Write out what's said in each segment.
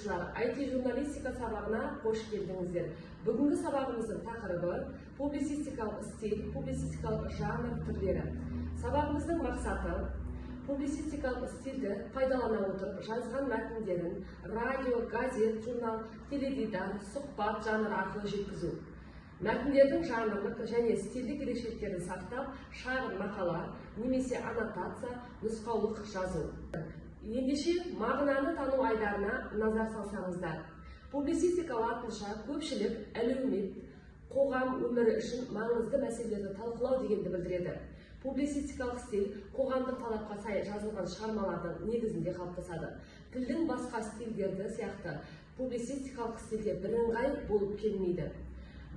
оқушылар, IT журналистика сабағына қош келдіңіздер. Бүгінгі сабағымыздың тақырыбы публицистикалық стиль, публицистикалық жанр түрлері. Сабағымыздың мақсаты публицистикалық стильді пайдалана отырып жазған мәтіндерін радио, газет, журнал, теледидар, сұхбат жанры арқылы жеткізу. Мәтіндердің жанрлық және стильдік ерекшеліктерін сақтап, шағын мақала немесе аннотация, нұсқаулық жазу. Ендеше мағынаны тану айдарына назар салсаңыздар. Публицистика латынша көпшілік, әлеумет, қоғам өмірі үшін маңызды мәселелерді талқылау дегенді білдіреді. Публицистикалық стиль қоғамдық талапқа сай жазылған шығармалардың негізінде қалыптасады. Тілдің басқа стильдерді сияқты публицистикалық стильде бірыңғай болып келмейді.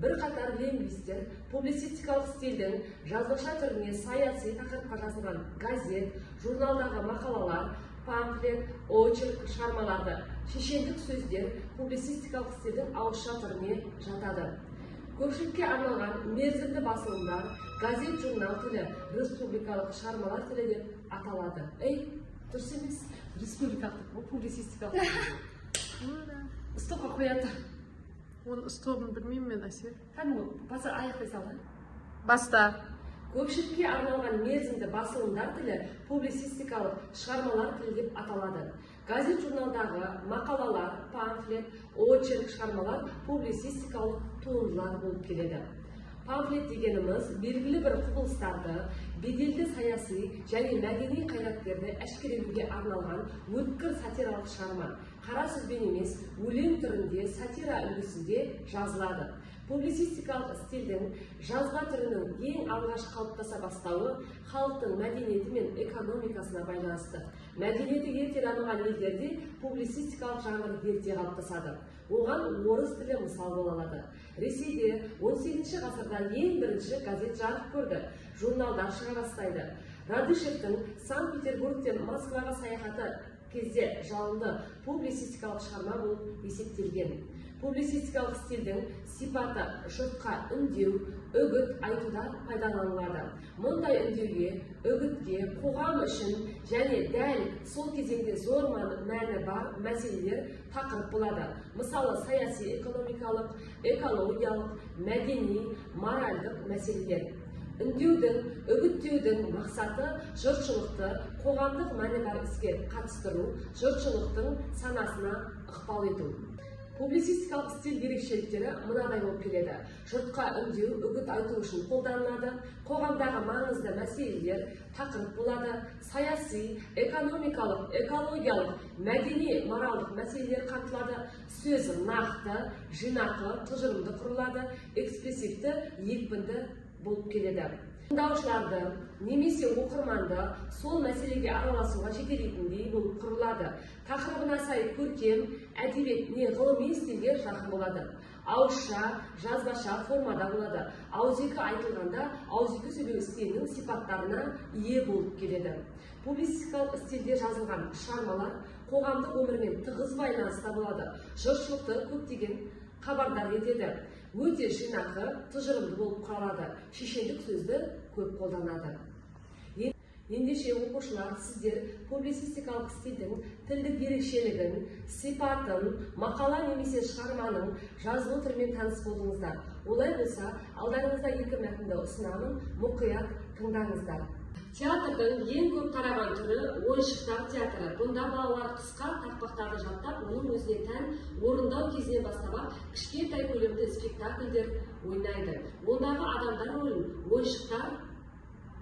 Бірқатар лингвистер публицистикалық стильдің жазбаша түріне саяси тақырыпқа жазылған газет, журналдағы мақалалар, памфлет, очерк шығармаларды, шешендік сөздер публицистикалық стильдің ауызша түріне жатады. Көпшілікке арналған мерзімді басылымдар, газет, журнал тілі республикалық шығармалар тілі деп аталады. Дұрыс емес, республикалық, публицистикалық. Стопқа қояды. Оның стопын білмеймін мен, Әсел. Басы аяқтай салды. Баста. Көпшілікке арналған мерзімді басылымдар тілі публицистикалық шығармалар тілі деп аталады. Газет, журналдағы мақалалар, памфлет, очерк шығармалар публицистикалық туындылар болып келеді. Памфлет дегеніміз белгілі бір құбылыстарды, беделді саяси және мәдени қайраткерді әшкерелеуге арналған өткір сатиралық шығарма. Қара сөзбен емес, өлең түрінде сатира үлгісінде жазылады. Публицистикалық стильдің жазба түрінің ең алғаш қалыптаса бастауы халықтың мәдениеті мен экономикасына байланысты. Мәдениеті ерте дамыған елдерде публицистикалық жанр ерте қалыптасады. Оған орыс тілі мысал бола алады. Ресейде 18 ғасырда ең бірінші газет жарық көрді, журналдар шыға бастайды. Радышевтің Санкт-Петербургтен Москваға саяхаты кезде жалынды публицистикалық шығарма болып есептелген. Публицистикалық стильдің сипаты жұртқа үндеу, үгіт айтуда пайдаланылады. Мұндай үндеуге, үгітке, қоғам үшін және дәл сол кезеңде зор мәні бар мәселелер тақырып болады. Мысалы, саяси, экономикалық, экологиялық, мәдени, моральдық мәселелер. Үндеудің, үгіттеудің мақсаты жұртшылықты қоғамдық мәні бар іске қатыстыру, жұртшылықтың санасына ықпал ету. Публицистикалық стиль ерекшеліктері мынадай болып келеді. Жұртқа үндеу, үгіт айту үшін қолданылады, қоғамдағы маңызды мәселелер тақырып болады, саяси, экономикалық, экологиялық, мәдени, моральдық мәселелер қамтылады, сөз нақты, жинақы, тұжырымды құрылады, экспрессивті, екпінді болып келеді. Тыңдаушыларды немесе оқырманды сол мәселеге араласуға жетелейтіндей болып құрылады. Тақырыбына сай көркем, әдебиет не ғылыми стильге жақын болады. Ауызша, жазбаша формада болады. Ауызекі айтылғанда ауызекі сөйлеу стилінің сипаттарына ие болып келеді. Публицистикалық стильде жазылған шығармалар қоғамдық өмірмен тығыз байланыста болады. Жұртшылықты көптеген хабардар етеді. Өте жинақы, тұжырымды болып қалады. Шешендік сөзді көп қолданады. Ендеше оқушылар, сіздер публицистикалық стильдің тілдік ерекшелігін, сипатын, мақала немесе шығарманың жазылу түрімен таныс болдыңыздар. Олай болса, алдарыңызда екі мәтінді ұсынамын, мұқият тыңдаңыздар. Театрдың ең көп тараған түрі ойыншықтар театры. Бұнда балалар қысқа тақпақтарды жаттап, оның өзіне тән орындау кезінен бастап кішкентай көлемді спектакльдер ойнайды. Ондағы адамдар рөлін ойыншықтар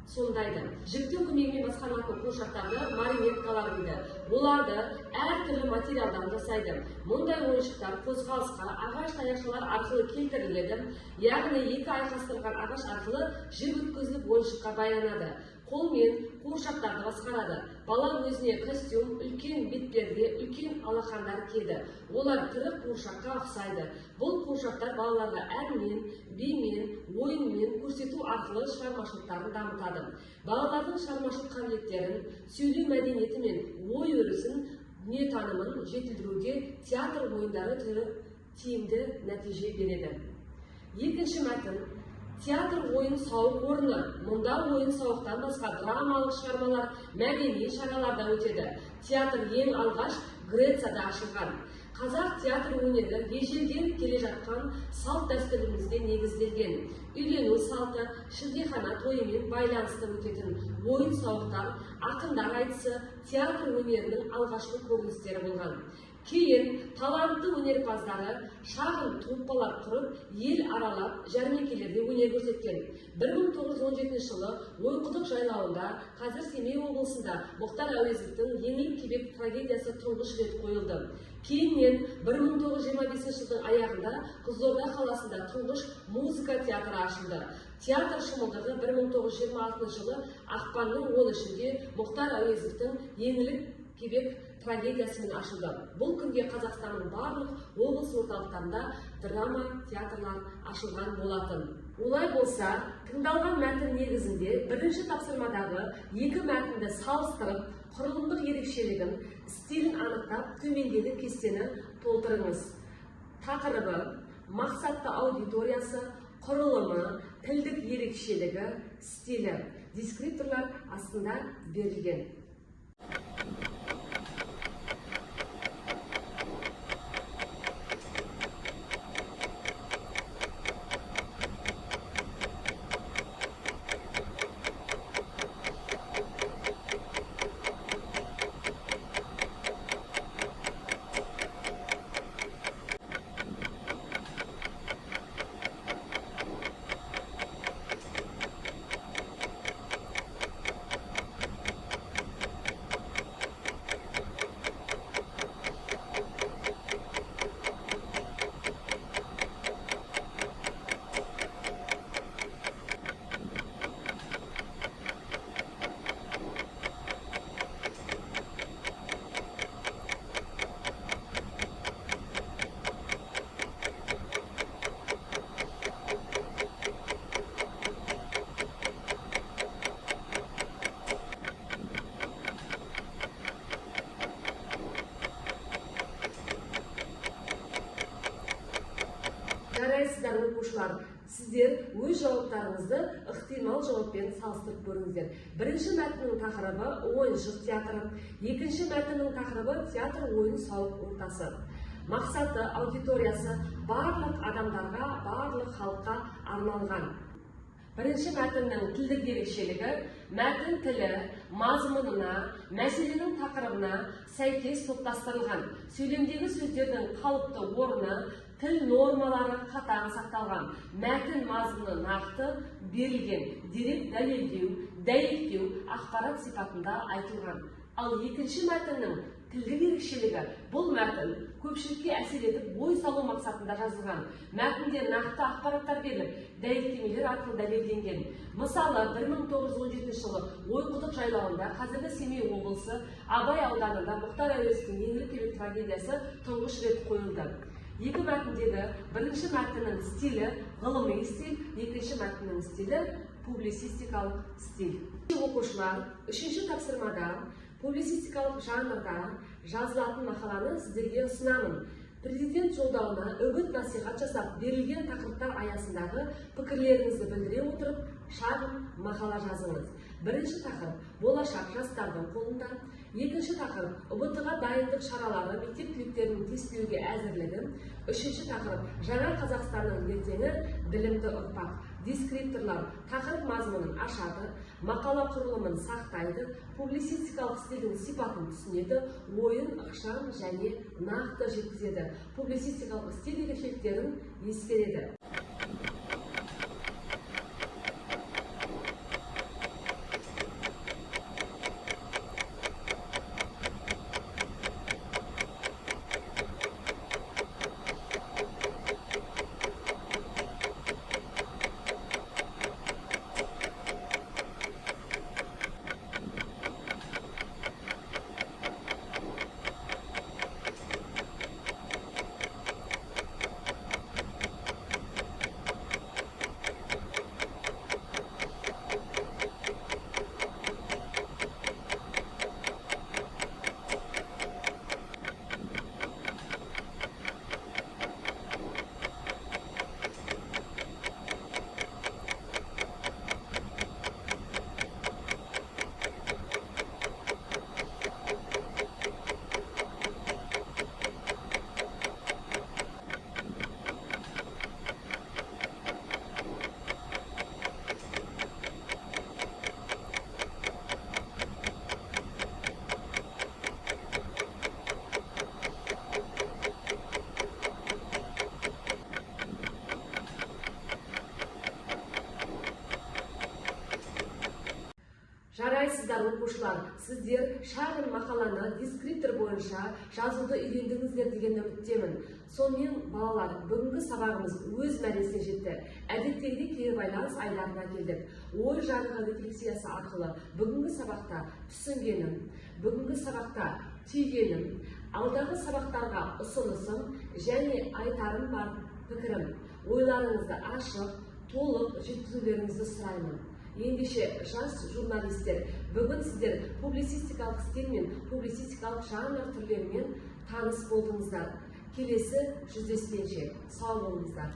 сомдайды. Жіптің көмегімен басқарылатын қуыршақтарды марионеткалар дейді. Оларды әртүрлі материалдан жасайды. Мұндай ойыншықтар қозғалысқа ағаш таяқшалар арқылы келтіріледі. Яғни екі айқастырылған ағаш арқылы жіп өткізіліп ойыншыққа байланады. Қолмен қуыршақтарды басқарады. Бала өзіне костюм, үлкен бетперде, үлкен алақандар киеді. Олар тірі қуыршаққа ұқсайды. Бұл қуыршақтар балаларға әнмен, бимен, ойынмен көрсету арқылы шығармашылықтарын дамытады. Балалардың шығармашылық қабілеттерін, сөйлеу мәдениеті мен ой өрісін, дүниетанымын жетілдіруге театр ойындары түрі тиімді нәтиже береді. Екінші мәтін театр ойын-сауық орны. Мұнда ойын-сауықтан басқа драмалық шығармалар, мәдени шараларда өтеді. Театр ең алғаш Грецияда ашылған. Қазақ театр өнері ежелден келе жатқан салт дәстүрімізге негізделген. Үйлену салты, шілдехана тойымен байланысты өтетін ойын сауықтар, ақындар айтысы театр өнерінің алғашқы көріністері болған. Кейін талантты өнерпаздары шағын труппалар құрып, ел аралап, жәрмеңкелерде өнер көрсеткен. 1917 жылы Ойқұдық жайлауында, қазір Семей облысында Мұхтар Әуезовтің Еңлік кебек трагедиясы тұңғыш рет қойылды. Кейіннен 1925 жылдың аяғында Қызылорда қаласында тұңғыш музыка театры ашылды. Театр шымылдығы 1926 жылы ақпанның 13-інде Мұхтар Әуезовтің Еңлік кебек трагедиясымен ашылды. Бұл күнге Қазақстанның барлық облыс орталықтарында драма театрлар ашылған болатын. Олай болса, тыңдалған мәтін негізінде бірінші тапсырмадағы екі мәтінді салыстырып, құрылымдық ерекшелігін, стилін анықтап, төмендегі кестені толтырыңыз. Тақырыбы, мақсатты аудиториясы, құрылымы, тілдік ерекшелігі, стилі. Дескрипторлар астында берілген. Жарайсыздар оқушылар, сіздер өз жауаптарыңызды ықтимал жауаппен салыстырып көріңіздер. Бірінші мәтіннің тақырыбы ойыншық театры, екінші мәтіннің тақырыбы театр ойын сауық ортасы. Мақсаты аудиториясы барлық адамдарға, барлық халыққа арналған. Бірінші мәтіннің тілдік ерекшелігі мәтін тілі мазмұнына, мәселенің тақырыбына сәйкес топтастырылған. Сөйлемдегі сөздердің қалыпты орны, тіл нормалары қатаң сақталған. Мәтін мазмұны нақты берілген, дерек дәйектеу ақпарат сипатында айтылған. Ал екінші мәтіннің тілдік ерекшелігі бұл мәтін көпшілікке әсер етіп ой салу мақсатында жазылған. Мәтінде нақты ақпараттар беріліп, дәйектемелер арқылы дәлелденген. Мысалы, 1917 жылы Ойқұдық жайлауында, қазіргі Семей облысы, Абай ауданында Мұхтар Әуезовтің Еңлік кебек трагедиясы тұңғыш рет қойылды. Екі мәтіндегі бірінші мәтіннің стилі ғылыми стиль, екінші мәтіннің стилі публицистикалық стиль. Оқушылар, үшінші тапсырмада публицистикалық жанрда жазылатын мақаланы сіздерге ұсынамын. Президент жолдауына үгіт-насихат жасап, берілген тақырыптар аясындағы пікірлеріңізді білдіре отырып, шағын мақала жазыңыз. Бірінші тақырып болашақ жастардың қолында. Екінші тақырып ұбт-ға дайындық шаралары, мектеп түлектерінің тестілеуге әзірлігі. Үшінші тақырып жаңа Қазақстанның ертеңі білімді ұрпақ. Дескрипторлар тақырып мазмұнын ашады, мақала құрылымын сақтайды, публицистикалық стильдің сипатын түсінеді, ойын ықшам және нақты жеткізеді, публицистикалық стиль ерекшеліктерін ескереді. Жарайсыздар оқушылар, сіздер шағын мақаланы дескриптор бойынша жазуды үйрендіңіздер деген үміттемін. Сонымен балалар, бүгінгі сабағымыз өз мәресіне жетті. Әдеттегідей кері байланыс айларына келдік. Ой жарғы рефлексиясы арқылы бүгінгі сабақта түсінгенім, бүгінгі сабақта түйгенім, алдағы сабақтарға ұсынысым және айтарым бар пікірім. Ойларыңызды ашық, толық жеткізулеріңізді сұраймын. Ендеше жас журналистер, бүгін сіздер публицистикалық стиль мен публицистикалық жанр түрлерімен таныс болдыңыздар. Келесі жүздескенше сау болыңыздар.